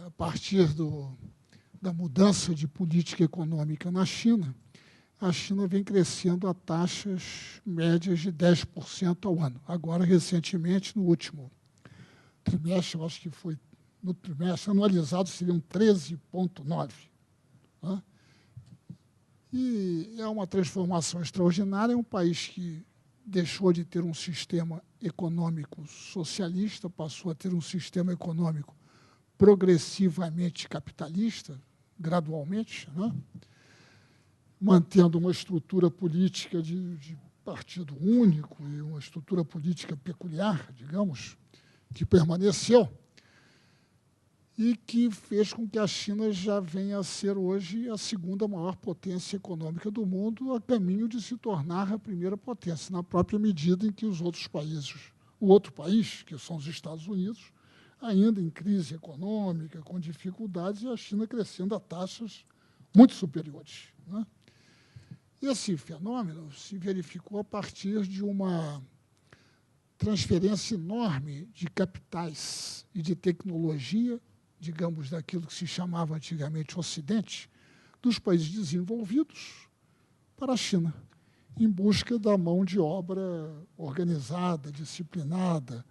a partir da mudança de política econômica na China, a China vem crescendo a taxas médias de 10% ao ano. Agora, recentemente, no último trimestre, eu acho que foi no trimestre anualizado, seriam 13,9%. Né? E é uma transformação extraordinária, é um país que deixou de ter um sistema econômico socialista, passou a ter um sistema econômico progressivamente capitalista, gradualmente, né? Mantendo uma estrutura política de partido único e uma estrutura política peculiar, digamos, que permaneceu e que fez com que a China já venha a ser hoje a segunda maior potência econômica do mundo, a caminho de se tornar a primeira potência, na própria medida em que os outros países, o outro país, que são os Estados Unidos, ainda em crise econômica, com dificuldades, e a China crescendo a taxas muito superiores. Né? Esse fenômeno se verificou a partir de uma transferência enorme de capitais e de tecnologia, digamos, daquilo que se chamava antigamente Ocidente, dos países desenvolvidos para a China, em busca da mão de obra organizada, disciplinada,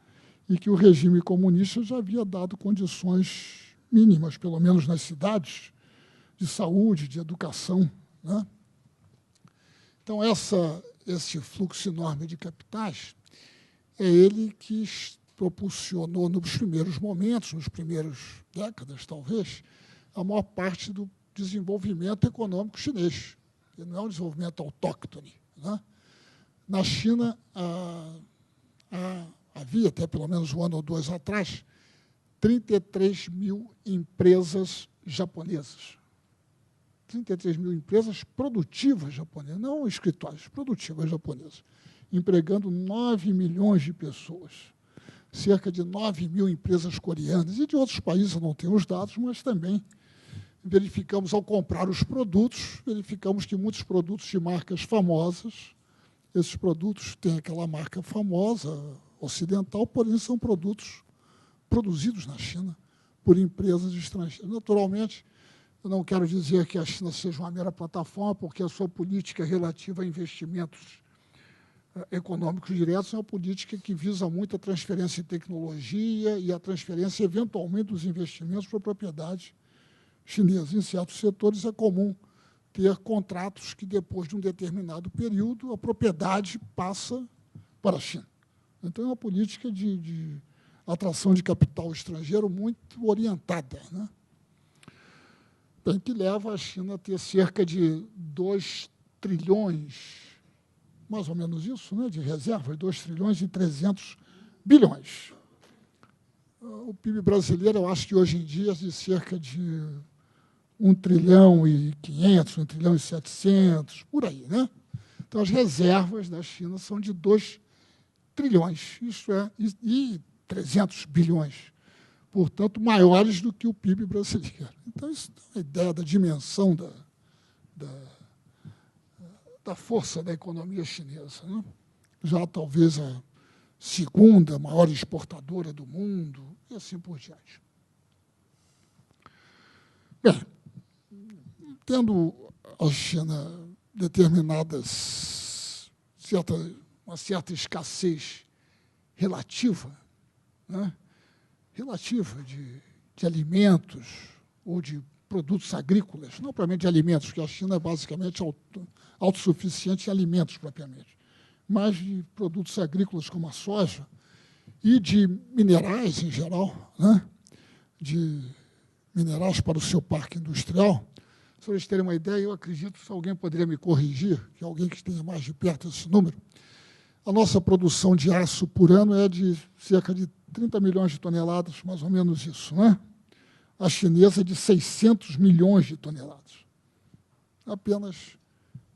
e que o regime comunista já havia dado condições mínimas, pelo menos nas cidades, de saúde, de educação. Né? Então, esse fluxo enorme de capitais é ele que propulsionou, nos primeiros momentos, nas primeiras décadas, talvez, a maior parte do desenvolvimento econômico chinês, que não é um desenvolvimento autóctone. Né? Na China, havia, até pelo menos um ano ou dois atrás, 33 mil empresas japonesas. 33 mil empresas produtivas japonesas, não escritórios, produtivas japonesas, empregando 9 milhões de pessoas. Cerca de 9 mil empresas coreanas e de outros países, eu não tenho os dados, mas também verificamos, ao comprar os produtos, verificamos que muitos produtos de marcas famosas, esses produtos têm aquela marca famosa, ocidental, porém são produtos produzidos na China por empresas estrangeiras. Naturalmente, eu não quero dizer que a China seja uma mera plataforma, porque a sua política relativa a investimentos econômicos diretos é uma política que visa muito a transferência de tecnologia e a transferência, eventualmente, dos investimentos para a propriedade chinesa. Em certos setores é comum ter contratos que, depois de um determinado período, a propriedade passa para a China. Então, é uma política de atração de capital estrangeiro muito orientada, né? Bem, que leva a China a ter cerca de 2 trilhões, mais ou menos isso, né, de reservas, 2 trilhões e 300 bilhões. O PIB brasileiro, eu acho que hoje em dia é de cerca de 1 trilhão e 500, 1 trilhão e 700, por aí. Né? Então, as reservas da China são de 2 trilhões, isso é, e 300 bilhões, portanto, maiores do que o PIB brasileiro. Então, isso dá uma ideia da dimensão da força da economia chinesa. Né? Já talvez a segunda maior exportadora do mundo, e assim por diante. Bem, tendo a China uma certa escassez relativa, né? Relativa de alimentos ou de produtos agrícolas, não propriamente de alimentos, porque a China é basicamente autossuficiente em alimentos propriamente, mas de produtos agrícolas como a soja e de minerais em geral, né? De minerais para o seu parque industrial. Se vocês terem uma ideia, eu acredito, se alguém poderia me corrigir, que alguém que tenha mais de perto esse número, a nossa produção de aço por ano é de cerca de 30 milhões de toneladas, mais ou menos isso, né? A chinesa é de 600 milhões de toneladas, apenas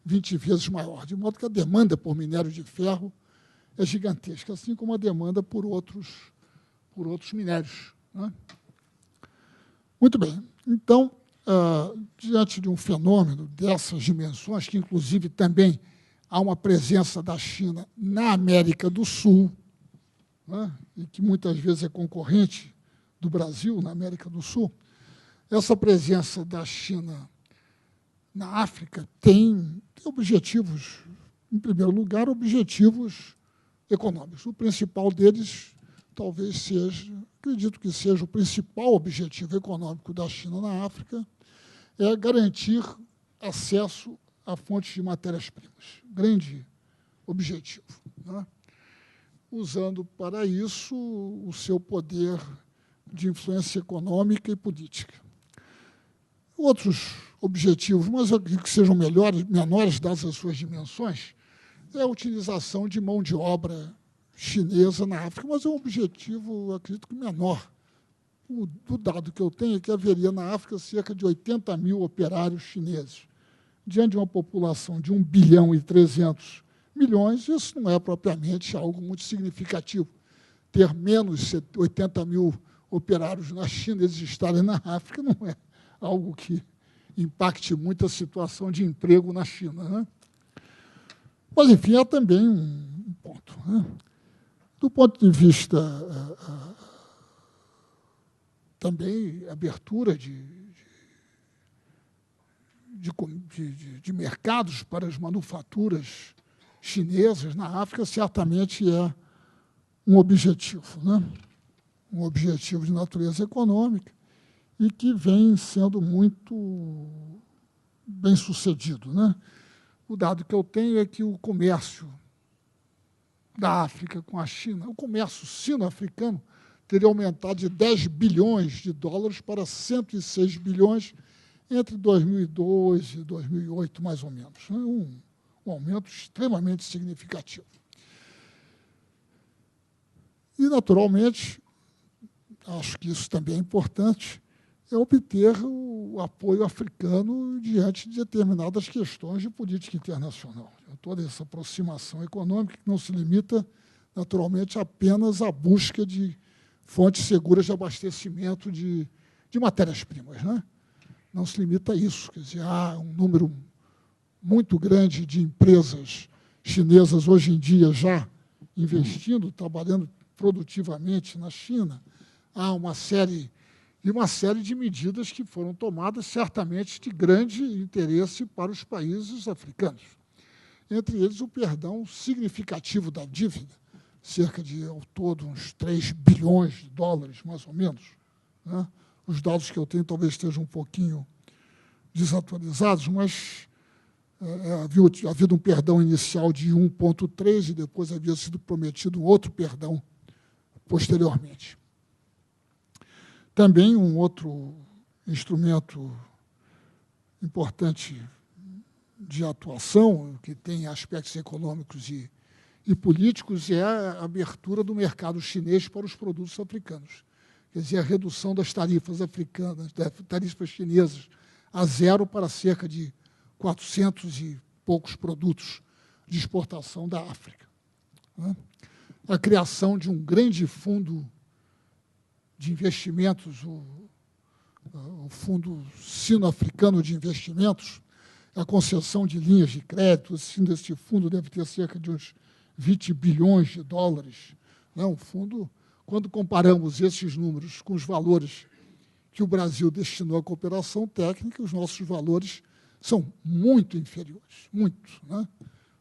20 vezes maior, de modo que a demanda por minério de ferro é gigantesca, assim como a demanda por outros minérios. Né? Muito bem. Então, diante de um fenômeno dessas dimensões, que, inclusive, também há uma presença da China na América do Sul, né, e que muitas vezes é concorrente do Brasil na América do Sul, Essa presença da China na África tem objetivos, em primeiro lugar, objetivos econômicos. O principal deles, talvez seja, acredito que seja o principal objetivo econômico da China na África, é garantir acesso a fontes de matérias-primas. Grande objetivo, né? Usando para isso o seu poder de influência econômica e política. Outros objetivos, mas eu acredito que sejam menores, dadas as suas dimensões, é a utilização de mão de obra chinesa na África, mas é um objetivo, acredito que menor. O dado que eu tenho é que haveria na África cerca de 80 mil operários chineses. Diante de uma população de 1 bilhão e 300 milhões, isso não é propriamente algo muito significativo. Ter menos 80 mil operários na China, eles estarem na África, não é algo que impacte muito a situação de emprego na China, né? Mas, enfim, é também um ponto, né? Do ponto de vista também abertura de mercados para as manufaturas chinesas na África, certamente é um objetivo, né? Um objetivo de natureza econômica e que vem sendo muito bem sucedido, né? O dado que eu tenho é que o comércio da África com a China, o comércio sino-africano, teria aumentado de 10 bilhões de dólares para 106 bilhões entre 2002 e 2008, mais ou menos. Um aumento extremamente significativo. E, naturalmente, acho que isso também é importante, é obter o apoio africano diante de determinadas questões de política internacional. Toda essa aproximação econômica que não se limita, naturalmente, apenas à busca de fontes seguras de abastecimento de matérias-primas, né? Não se limita a isso. Quer dizer, há um número muito grande de empresas chinesas hoje em dia já investindo, trabalhando produtivamente na China. Há uma série de medidas que foram tomadas, certamente, de grande interesse para os países africanos. Entre eles, o perdão significativo da dívida, cerca de, ao todo, uns 3 bilhões de dólares, mais ou menos, né? Os dados que eu tenho talvez estejam um pouquinho desatualizados, mas havia havido um perdão inicial de 1,3 e depois havia sido prometido outro perdão posteriormente. Também um outro instrumento importante de atuação, que tem aspectos econômicos e políticos, é a abertura do mercado chinês para os produtos africanos. Quer dizer, a redução das tarifas africanas, das tarifas chinesas, a zero para cerca de 400 e poucos produtos de exportação da África, né? A criação de um grande fundo de investimentos, o Fundo Sino-Africano de Investimentos, a concessão de linhas de crédito, assim, desse fundo deve ter cerca de uns 20 bilhões de dólares. Né? Um fundo, quando comparamos esses números com os valores que o Brasil destinou à cooperação técnica, os nossos valores são muito inferiores, muito, né?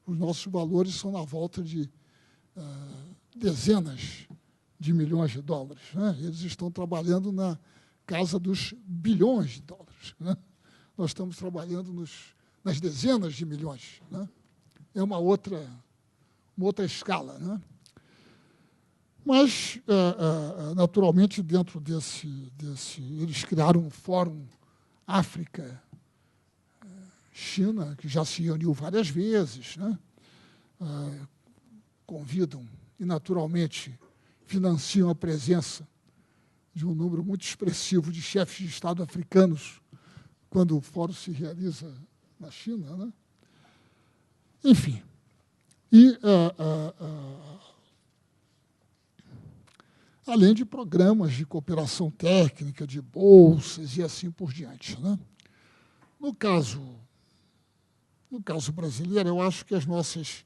Os nossos valores são na volta de dezenas de milhões de dólares, né? Eles estão trabalhando na casa dos bilhões de dólares, né? Nós estamos trabalhando nas dezenas de milhões, né? É uma outra escala, né? Mas, naturalmente, dentro desse eles criaram um Fórum África-China, que já se reuniu várias vezes, né? Convidam e, naturalmente, financiam a presença de um número muito expressivo de chefes de Estado africanos quando o fórum se realiza na China, né? Enfim. E, além de programas de cooperação técnica, de bolsas e assim por diante, né? No caso brasileiro, eu acho que as nossas